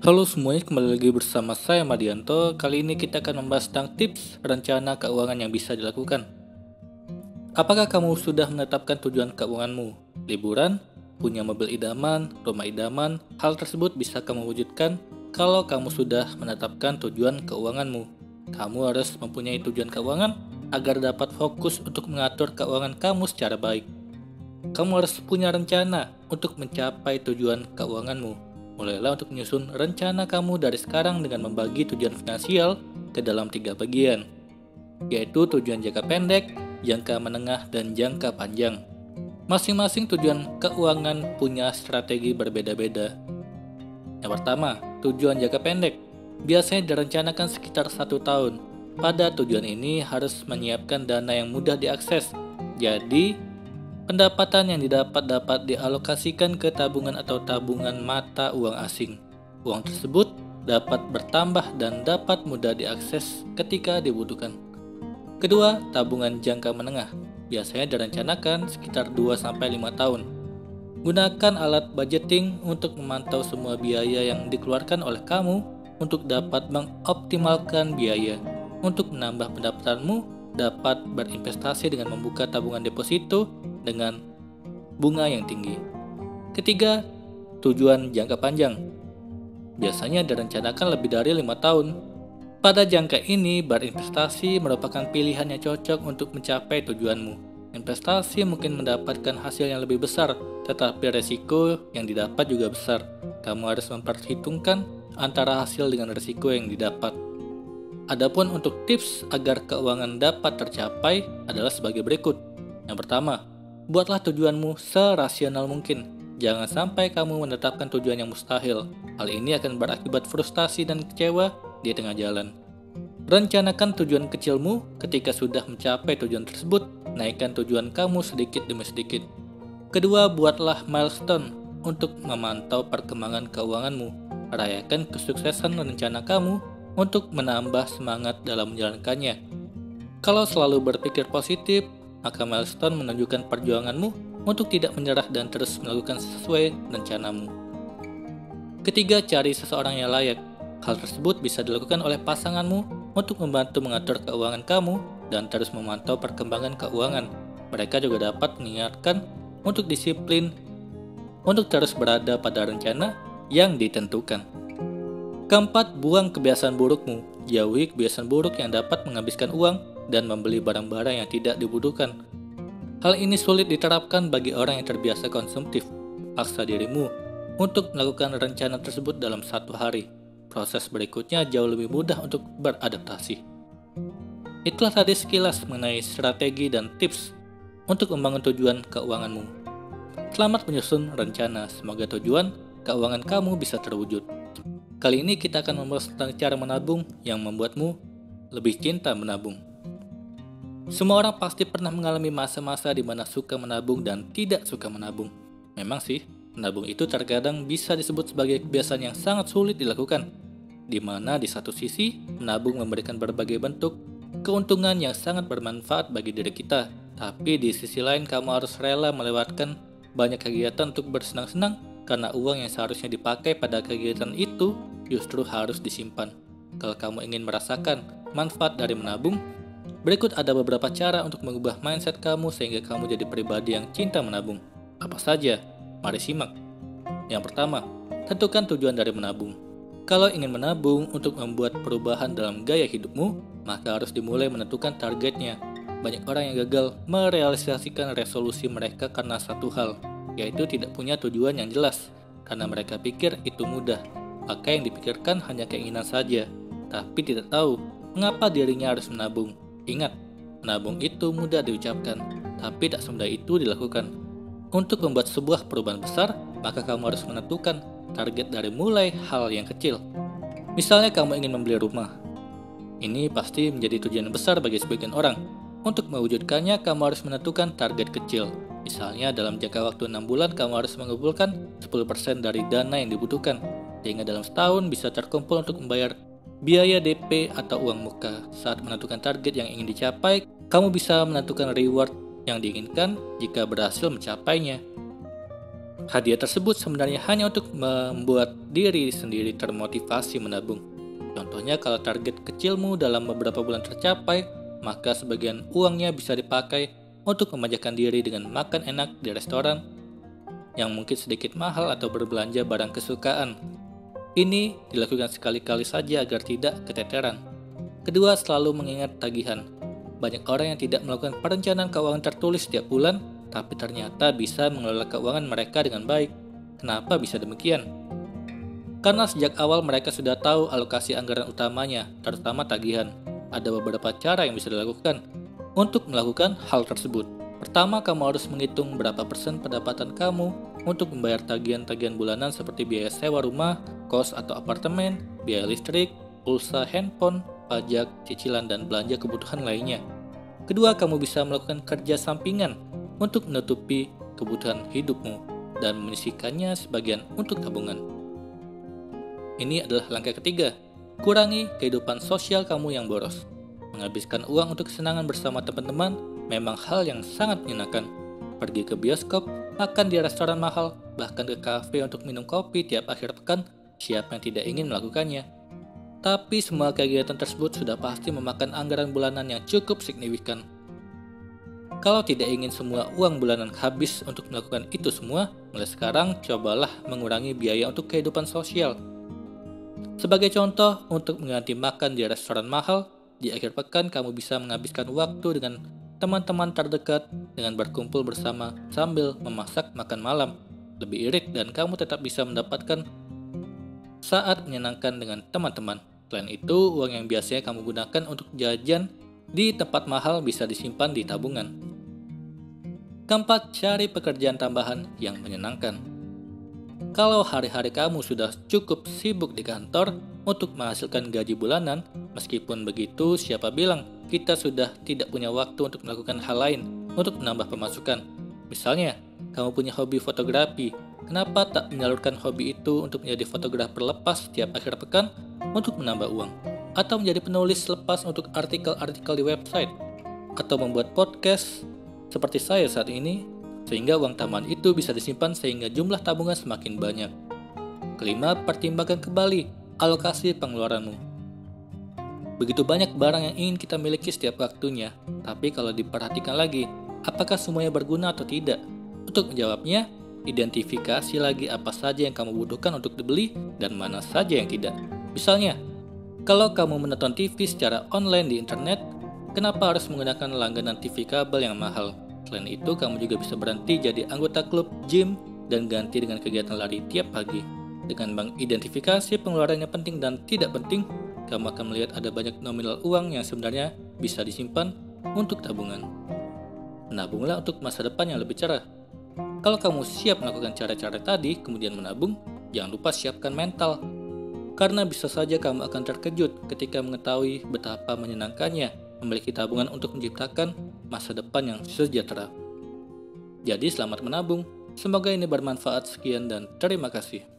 Halo semuanya, kembali lagi bersama saya Madianto. Kali ini kita akan membahas tentang tips rencana keuangan yang bisa dilakukan. Apakah kamu sudah menetapkan tujuan keuanganmu? Liburan? Punya mobil idaman? Rumah idaman? Hal tersebut bisa kamu wujudkan kalau kamu sudah menetapkan tujuan keuanganmu. Kamu harus mempunyai tujuan keuangan agar dapat fokus untuk mengatur keuangan kamu secara baik. Kamu harus punya rencana untuk mencapai tujuan keuanganmu. Mulailah untuk menyusun rencana kamu dari sekarang dengan membagi tujuan finansial ke dalam 3 bagian, yaitu tujuan jangka pendek, jangka menengah, dan jangka panjang. Masing-masing tujuan keuangan punya strategi berbeda-beda. Yang pertama, tujuan jangka pendek. Biasanya direncanakan sekitar 1 tahun. Pada tujuan ini harus menyiapkan dana yang mudah diakses. Jadi, pendapatan yang didapat dapat dialokasikan ke tabungan atau tabungan mata uang asing. Uang tersebut dapat bertambah dan dapat mudah diakses ketika dibutuhkan. Kedua, tabungan jangka menengah. Biasanya direncanakan sekitar 2-5 tahun. Gunakan alat budgeting untuk memantau semua biaya yang dikeluarkan oleh kamu untuk dapat mengoptimalkan biaya. Untuk menambah pendapatanmu, dapat berinvestasi dengan membuka tabungan deposito dengan bunga yang tinggi. Ketiga, tujuan jangka panjang. Biasanya direncanakan lebih dari 5 tahun. Pada jangka ini, berinvestasi merupakan pilihan yang cocok untuk mencapai tujuanmu. Investasi mungkin mendapatkan hasil yang lebih besar, tetapi resiko yang didapat juga besar. Kamu harus memperhitungkan antara hasil dengan resiko yang didapat. Adapun untuk tips agar keuangan dapat tercapai adalah sebagai berikut. Yang pertama, buatlah tujuanmu serasional mungkin. Jangan sampai kamu menetapkan tujuan yang mustahil. Hal ini akan berakibat frustasi dan kecewa di tengah jalan. Rencanakan tujuan kecilmu. Ketika sudah mencapai tujuan tersebut, naikkan tujuan kamu sedikit demi sedikit. Kedua, buatlah milestone untuk memantau perkembangan keuanganmu. Rayakan kesuksesan rencana kamu untuk menambah semangat dalam menjalankannya. Kalau selalu berpikir positif, maka milestone menunjukkan perjuanganmu untuk tidak menyerah dan terus melakukan sesuai rencanamu. Ketiga, cari seseorang yang layak. Hal tersebut bisa dilakukan oleh pasanganmu untuk membantu mengatur keuangan kamu dan terus memantau perkembangan keuangan. Mereka juga dapat mengingatkan untuk disiplin untuk terus berada pada rencana yang ditentukan. Keempat, buang kebiasaan burukmu. Jauhi kebiasaan buruk yang dapat menghabiskan uang dan membeli barang-barang yang tidak dibutuhkan. Hal ini sulit diterapkan bagi orang yang terbiasa konsumtif. Paksa dirimu untuk melakukan rencana tersebut dalam 1 hari. Proses berikutnya jauh lebih mudah untuk beradaptasi. Itulah tadi sekilas mengenai strategi dan tips untuk membangun tujuan keuanganmu. Selamat menyusun rencana, semoga tujuan keuangan kamu bisa terwujud. Kali ini kita akan membahas tentang cara menabung yang membuatmu lebih cinta menabung. Semua orang pasti pernah mengalami masa-masa di mana suka menabung dan tidak suka menabung. Memang sih, menabung itu terkadang bisa disebut sebagai kebiasaan yang sangat sulit dilakukan, di mana di satu sisi, menabung memberikan berbagai bentuk keuntungan yang sangat bermanfaat bagi diri kita. Tapi di sisi lain, kamu harus rela melewatkan banyak kegiatan untuk bersenang-senang karena uang yang seharusnya dipakai pada kegiatan itu justru harus disimpan. Kalau kamu ingin merasakan manfaat dari menabung, berikut ada beberapa cara untuk mengubah mindset kamu sehingga kamu jadi pribadi yang cinta menabung. Apa saja? Mari simak. Yang pertama, tentukan tujuan dari menabung. Kalau ingin menabung untuk membuat perubahan dalam gaya hidupmu, maka harus dimulai menentukan targetnya. Banyak orang yang gagal merealisasikan resolusi mereka karena satu hal, yaitu tidak punya tujuan yang jelas, karena mereka pikir itu mudah. Maka yang dipikirkan hanya keinginan saja, tapi tidak tahu mengapa dirinya harus menabung. Ingat, menabung itu mudah diucapkan, tapi tak semudah itu dilakukan. Untuk membuat sebuah perubahan besar, maka kamu harus menentukan target dari mulai hal yang kecil. Misalnya kamu ingin membeli rumah. Ini pasti menjadi tujuan besar bagi sebagian orang. Untuk mewujudkannya, kamu harus menentukan target kecil. Misalnya dalam jangka waktu 6 bulan kamu harus mengumpulkan 10% dari dana yang dibutuhkan, sehingga dalam setahun bisa terkumpul untuk membayar biaya DP atau uang muka. Saat menentukan target yang ingin dicapai, kamu bisa menentukan reward yang diinginkan jika berhasil mencapainya. Hadiah tersebut sebenarnya hanya untuk membuat diri sendiri termotivasi menabung. Contohnya kalau target kecilmu dalam beberapa bulan tercapai, maka sebagian uangnya bisa dipakai untuk memanjakan diri dengan makan enak di restoran yang mungkin sedikit mahal atau berbelanja barang kesukaan. Ini dilakukan sekali-kali saja agar tidak keteteran. Kedua, selalu mengingat tagihan. Banyak orang yang tidak melakukan perencanaan keuangan tertulis setiap bulan, tapi ternyata bisa mengelola keuangan mereka dengan baik. Kenapa bisa demikian? Karena sejak awal mereka sudah tahu alokasi anggaran utamanya, terutama tagihan. Ada beberapa cara yang bisa dilakukan untuk melakukan hal tersebut. Pertama, kamu harus menghitung berapa persen pendapatan kamu untuk membayar tagihan-tagihan bulanan seperti biaya sewa rumah, kos atau apartemen, biaya listrik, pulsa handphone, pajak, cicilan, dan belanja kebutuhan lainnya. Kedua, kamu bisa melakukan kerja sampingan untuk menutupi kebutuhan hidupmu dan menyisihkannya sebagian untuk tabungan. Ini adalah langkah ketiga. Kurangi kehidupan sosial kamu yang boros. Menghabiskan uang untuk kesenangan bersama teman-teman memang hal yang sangat menyenangkan. Pergi ke bioskop, makan di restoran mahal, bahkan ke kafe untuk minum kopi tiap akhir pekan, siapa yang tidak ingin melakukannya? Tapi semua kegiatan tersebut sudah pasti memakan anggaran bulanan yang cukup signifikan. Kalau tidak ingin semua uang bulanan habis untuk melakukan itu semua, mulai sekarang cobalah mengurangi biaya untuk kehidupan sosial. Sebagai contoh, untuk mengganti makan di restoran mahal, di akhir pekan kamu bisa menghabiskan waktu dengan teman-teman terdekat dengan berkumpul bersama sambil memasak makan malam. Lebih irit dan kamu tetap bisa mendapatkan saat menyenangkan dengan teman-teman. Selain itu, uang yang biasanya kamu gunakan untuk jajan di tempat mahal bisa disimpan di tabungan. Keempat, cari pekerjaan tambahan yang menyenangkan. Kalau hari-hari kamu sudah cukup sibuk di kantor untuk menghasilkan gaji bulanan, meskipun begitu, siapa bilang kita sudah tidak punya waktu untuk melakukan hal lain untuk menambah pemasukan? Misalnya, kamu punya hobi fotografi, kenapa tak menyalurkan hobi itu untuk menjadi fotografer lepas setiap akhir pekan untuk menambah uang? Atau menjadi penulis lepas untuk artikel-artikel di website? Atau membuat podcast seperti saya saat ini, sehingga uang tambahan itu bisa disimpan sehingga jumlah tabungan semakin banyak. Kelima, pertimbangkan kembali alokasi pengeluaranmu. Begitu banyak barang yang ingin kita miliki setiap waktunya, tapi kalau diperhatikan lagi, apakah semuanya berguna atau tidak? Untuk menjawabnya, identifikasi lagi apa saja yang kamu butuhkan untuk dibeli dan mana saja yang tidak. Misalnya, kalau kamu menonton TV secara online di internet, kenapa harus menggunakan langganan TV kabel yang mahal? Selain itu, kamu juga bisa berhenti jadi anggota klub gym dan ganti dengan kegiatan lari tiap pagi. Dengan mengidentifikasi pengeluaran yang penting dan tidak penting, kamu akan melihat ada banyak nominal uang yang sebenarnya bisa disimpan untuk tabungan. Menabunglah untuk masa depan yang lebih cerah. Kalau kamu siap melakukan cara-cara tadi, kemudian menabung, jangan lupa siapkan mental. Karena bisa saja kamu akan terkejut ketika mengetahui betapa menyenangkannya memiliki tabungan untuk menciptakan masa depan yang sejahtera. Jadi selamat menabung, semoga ini bermanfaat. Sekian dan terima kasih.